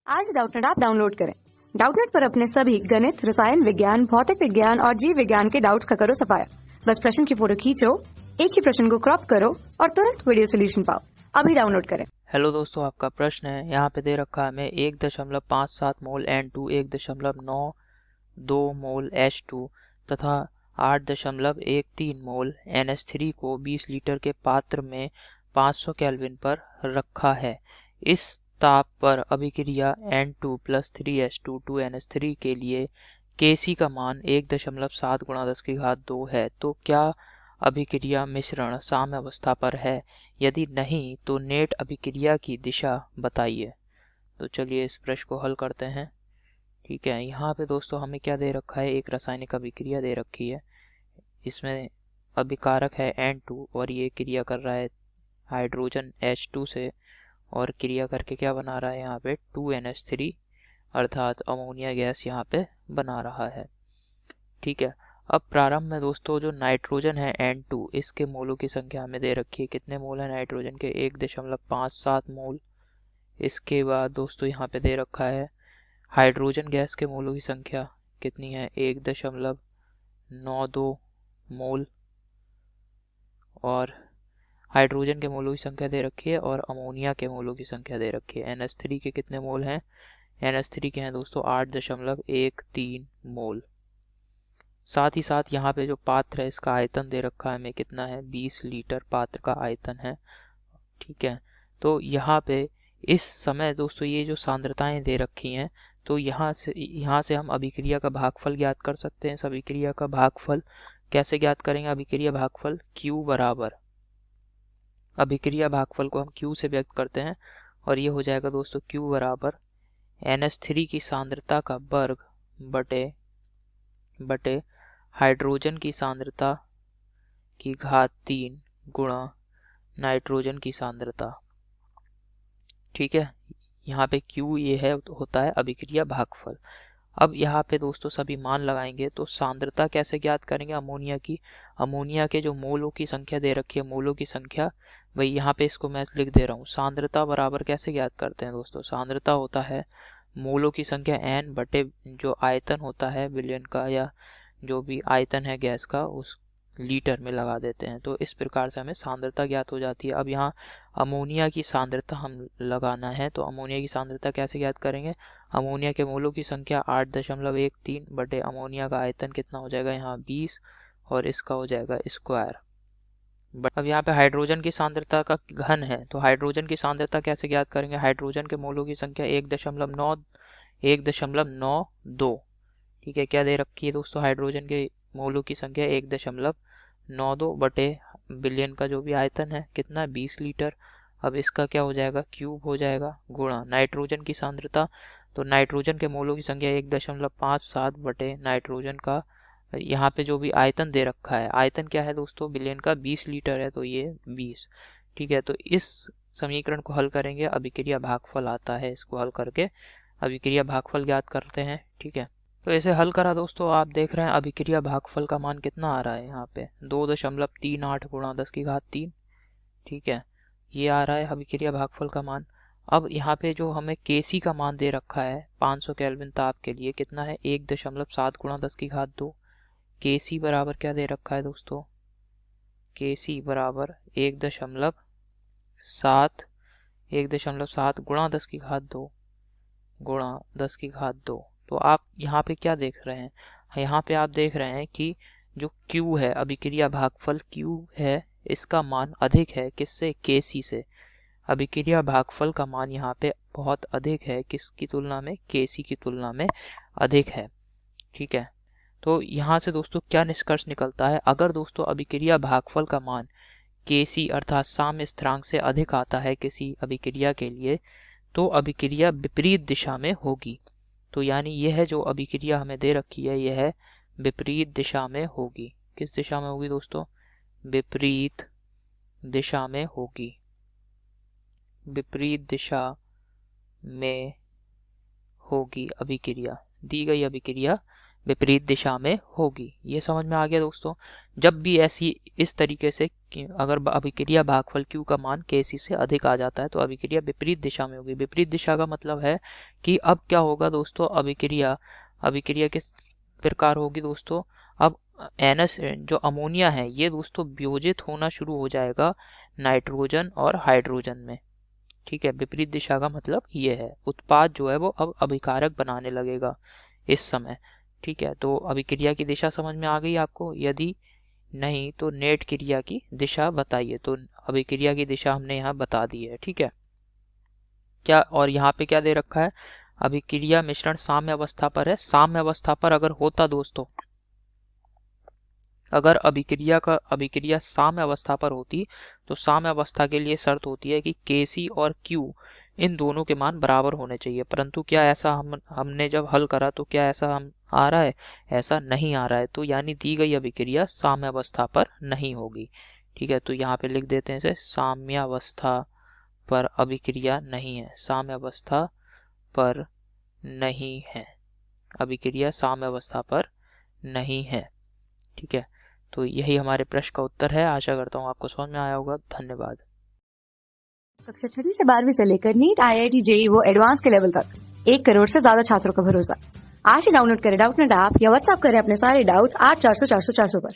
आज Doubtnut app download करें। Doubtnut पर अपने सभी गणित, रसायन विज्ञान, भौतिक विज्ञान और जीव विज्ञान के डाउट्स का करो सफाया। बस प्रश्न की फोटो खींचो, एक ही प्रश्न को क्रॉप करो और तुरंत वीडियो सोल्यूशन पाओ। अभी डाउनलोड करें। हेलो दोस्तों, आपका प्रश्न है यहाँ पे दे रखा है हमें 1.57 मोल N2, 1.92 मोल H2 तथा 8.13 मोल NH3 को 20 लीटर के पात्र में 500 केल्विन पर रखा है। इस ताप पर अभिक्रिया N2 प्लस 3H2 2NH3 के लिए Kc का मान 1.7 गुणा 10⁻²है। तो क्या अभिक्रिया मिश्रण साम्य अवस्था पर है? यदि नहीं तो नेट अभिक्रिया की दिशा बताइए। तो चलिए इस प्रश्न को हल करते हैं। ठीक है, यहाँ पे दोस्तों हमें क्या दे रखा है, एक रासायनिक अभिक्रिया दे रखी है। इसमें अभिकारक है N2 और ये क्रिया कर रहा है हाइड्रोजन H2 से और क्रिया करके क्या बना रहा है यहाँ पे 2NH3 अर्थात अमोनिया गैस यहाँ पे बना रहा है। ठीक है, अब प्रारंभ में दोस्तों जो नाइट्रोजन है N2, इसके मोलों की संख्या हमें दे रखी है। कितने मोल है नाइट्रोजन के? 1.57 मोल। इसके बाद दोस्तों यहाँ पे दे रखा है हाइड्रोजन गैस के मोलों की संख्या कितनी है? 1.92 मोल। और हाइड्रोजन के मोलों की संख्या दे रखी है और अमोनिया के मोलों की संख्या दे रखी है। NH3 के कितने मोल हैं? NH3 के हैं दोस्तों 8.13 मोल। साथ ही साथ यहाँ पे जो पात्र है इसका आयतन दे रखा है हमें, कितना है? 20 लीटर पात्र का आयतन है। ठीक है, तो यहाँ पे इस समय दोस्तों ये जो सांद्रताएं दे रखी हैं, तो यहाँ से हम अभिक्रिया का भागफल ज्ञात कर सकते हैं। इस अभिक्रिया का भागफल कैसे ज्ञात करेंगे? अभिक्रिया भागफल Q बराबर, अभिक्रिया भागफल को हम Q से व्यक्त करते हैं और ये हो जाएगा दोस्तों Q बराबर NH3 की सांद्रता का वर्ग बटे हाइड्रोजन की सांद्रता की घात 3 गुणा नाइट्रोजन की सांद्रता। ठीक है, यहाँ पे Q ये है होता है अभिक्रिया भागफल। अब यहाँ पे दोस्तों सभी मान लगाएंगे तो सांद्रता कैसे ज्ञात करेंगे अमोनिया की? अमोनिया के जो मोलों की संख्या दे रखी है, मोलों की संख्या, वही यहाँ पे इसको मैं लिख दे रहा हूँ। सांद्रता बराबर कैसे ज्ञात करते हैं दोस्तों? सांद्रता होता है मोलों की संख्या n बटे जो आयतन होता है विलयन का या जो भी आयतन है गैस का उस लीटर में लगा देते हैं। तो इस प्रकार से हमें सांद्रता ज्ञात हो जाती है। अब यहाँ अमोनिया की सांद्रता हम लगाना है, तो अमोनिया की सांद्रता कैसे ज्ञात करेंगे? अमोनिया के मोलों की संख्या 8.13 बटे अमोनिया का आयतन कितना हो जाएगा यहाँ 20 और इसका हो जाएगा स्क्वायर। अब यहाँ पे हाइड्रोजन की सांद्रता का घन है, तो हाइड्रोजन की सांद्रता कैसे ज्ञात करेंगे? हाइड्रोजन के मोलों की संख्या 1.92। ठीक है, क्या दे रखी है दोस्तों? हाइड्रोजन के मोलों की संख्या 1.92 बटे बिलियन का जो भी आयतन है कितना? 20 लीटर। अब इसका क्या हो जाएगा? क्यूब हो जाएगा गुणा नाइट्रोजन की सांद्रता, तो नाइट्रोजन के मोलों की संख्या 1.57 बटे नाइट्रोजन का यहाँ पे जो भी आयतन दे रखा है, आयतन क्या है दोस्तों बिलियन का? 20 लीटर है, तो ये 20। ठीक है, तो इस समीकरण को हल करेंगे, अभिक्रिया भागफल आता है। इसको हल करके अभिक्रिया भागफल ज्ञात करते हैं। ठीक है, तो इसे हल करा दोस्तों, आप देख रहे हैं अभिक्रिया भागफल का मान कितना आ रहा है यहाँ पे 2.38 गुणा 10⁻3। ठीक है, ये आ रहा है अभिक्रिया भागफल का मान। अब यहाँ पे जो हमें Kc का मान दे रखा है 500 केल्विन ताप के लिए कितना है? 1.7 गुणा 10⁻2। Kc बराबर क्या दे रखा है दोस्तों? Kc बराबर 1.7 गुणा 10⁻2 गुणा 10⁻2। तो आप यहाँ पे क्या देख रहे हैं? यहाँ पे आप देख रहे हैं कि जो Q है, अभिक्रिया भागफल Q है, इसका मान अधिक है किससे? Kc से। अभिक्रिया भागफल का मान यहाँ पे बहुत अधिक है, किसकी तुलना में? Kc की तुलना में अधिक है। ठीक है, तो यहाँ से दोस्तों क्या निष्कर्ष निकलता है? अगर दोस्तों अभिक्रिया भागफल का मान Kc अर्थात साम्य स्थिरांक से अधिक आता है किसी अभिक्रिया के लिए, तो अभिक्रिया विपरीत दिशा में होगी। तो यानी यह जो अभिक्रिया हमें दे रखी है यह विपरीत दिशा में होगी। किस दिशा में होगी दोस्तों? विपरीत दिशा में होगी। विपरीत दिशा में होगी अभिक्रिया, दी गई अभिक्रिया विपरीत दिशा में होगी। ये समझ में आ गया दोस्तों। जब भी ऐसी इस तरीके से अगर अभिक्रिया भागफल Q का मान Kc से अधिक आ जाता है तो अभिक्रिया विपरीत दिशा में होगी। विपरीत दिशा का मतलब है कि अब क्या होगा दोस्तों, अभिक्रिया किस प्रकार होगी दोस्तों। अब NH जो अमोनिया है ये दोस्तों वियोजित होना शुरू हो जाएगा नाइट्रोजन और हाइड्रोजन में। ठीक है, विपरीत दिशा का मतलब ये है, उत्पाद जो है वो अब अभिकारक बनाने लगेगा इस समय। ठीक है, तो अभिक्रिया की दिशा समझ में आ गई आपको? यदि नहीं तो नेट क्रिया की दिशा बताइए। तो अभिक्रिया की दिशा हमने यहाँ बता दी है। ठीक है, क्या और यहाँ पे क्या दे रखा है, अभिक्रिया मिश्रण साम्य अवस्था पर है। साम्य अवस्था पर अगर होता दोस्तों, अगर अभिक्रिया साम्य अवस्था पर होती तो साम्य अवस्था के लिए शर्त होती है कि Kc और Q इन दोनों के मान बराबर होने चाहिए। परंतु क्या ऐसा हमने जब हल करा तो क्या ऐसा आ रहा है? ऐसा नहीं आ रहा है। तो यानी दी गई अभिक्रिया साम्य अवस्था पर नहीं होगी। ठीक है, तो यहाँ पे लिख देते हैं इसे, साम्य अवस्था पर अभिक्रिया नहीं है। साम्य अवस्था पर नहीं है, अभिक्रिया साम्य अवस्था पर नहीं है। ठीक है, तो यही हमारे प्रश्न का उत्तर है। आशा करता हूँ आपको समझ में आया होगा। धन्यवाद। कक्षा 6 से 12वीं से लेकर नीट, IIT, JEE वो एडवांस के लेवल तक 1 करोड़ से ज्यादा छात्रों का भरोसा। आज ही डाउनलोड करें डाउटनेट ऐप या व्हाट्सएप करें अपने सारे डाउट्स 8400 400 400 पर।